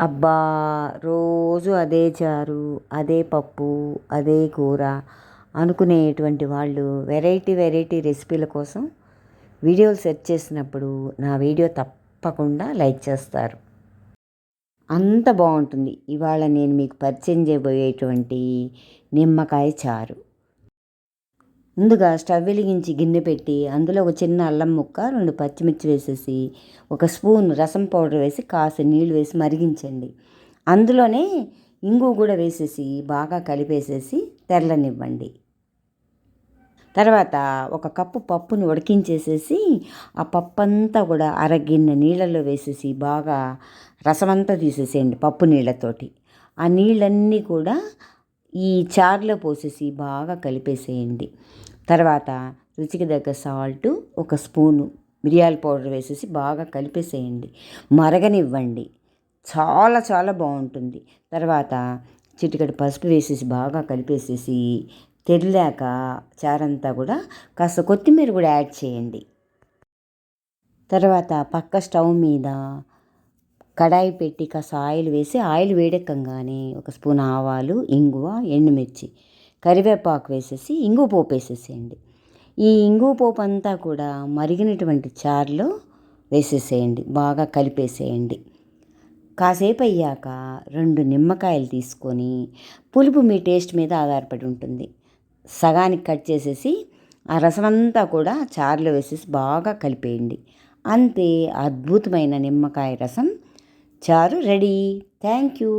అబ్బా! రోజు అదే చారు, అదే పప్పు, అదే కూర అనుకునేటువంటి వాళ్ళు వెరైటీ రెసిపీల కోసం వీడియోలు సెర్చ్ చేసినప్పుడు నా వీడియో తప్పకుండా లైక్ చేస్తారు. అంత బాగుంటుంది. ఇవాళ నేను మీకు పరిచయం చేయబోయేటువంటి నిమ్మకాయ చారు. ముందుగా స్టవ్ వెలిగించి గిన్నె పెట్టి అందులో ఒక చిన్న అల్లం ముక్క, 2 పచ్చిమిర్చి వేసేసి, ఒక స్పూన్ రసం పౌడర్ వేసి కాస్త నీళ్ళు వేసి మరిగించండి. అందులోనే ఇంగువ కూడా వేసేసి బాగా కలిపేసేసి తెరలనివ్వండి. తర్వాత ఒక కప్పు పప్పుని ఉడికించేసేసి ఆ పప్పంతా కూడా అరగిన్నె నీళ్ళల్లో వేసేసి బాగా రసమంతా తీసేసేయండి పప్పు నీళ్ళతోటి. ఆ నీళ్ళన్నీ కూడా ఈ చారులో పోసేసి బాగా కలిపేసేయండి. తర్వాత రుచికి తగ్గ సాల్టు, ఒక స్పూను మిరియాల పౌడర్ వేసేసి బాగా కలిపేసేయండి. మరగనివ్వండి. చాలా చాలా బాగుంటుంది. తర్వాత చిటికెడు పసుపు వేసేసి బాగా కలిపేసేసి తెరిలాక చారంతా కూడా కాస్త కొత్తిమీర కూడా యాడ్ చేయండి. తర్వాత పక్క స్టవ్ మీద కడాయి పెట్టి కాస్త ఆయిల్ వేసి ఆయిల్ వేడెక్కగానే ఒక స్పూన్ ఆవాలు, ఇంగువ, ఎండుమిర్చి, కరివేపాకు వేసేసి ఇంగువ పోపు వేసేసేయండి. ఈ ఇంగువ పోపు అంతా కూడా మరిగినటువంటి చారులో వేసేసేయండి. బాగా కలిపేసేయండి. కాసేపు అయ్యాక 2 నిమ్మకాయలు తీసుకొని, పులుపు మీ టేస్ట్ మీద ఆధారపడి ఉంటుంది, సగానికి కట్ చేసేసి ఆ రసమంతా కూడా చారులో వేసేసి బాగా కలిపేయండి. అంతే, అద్భుతమైన నిమ్మకాయ రసం చారు రెడీ. Thank you.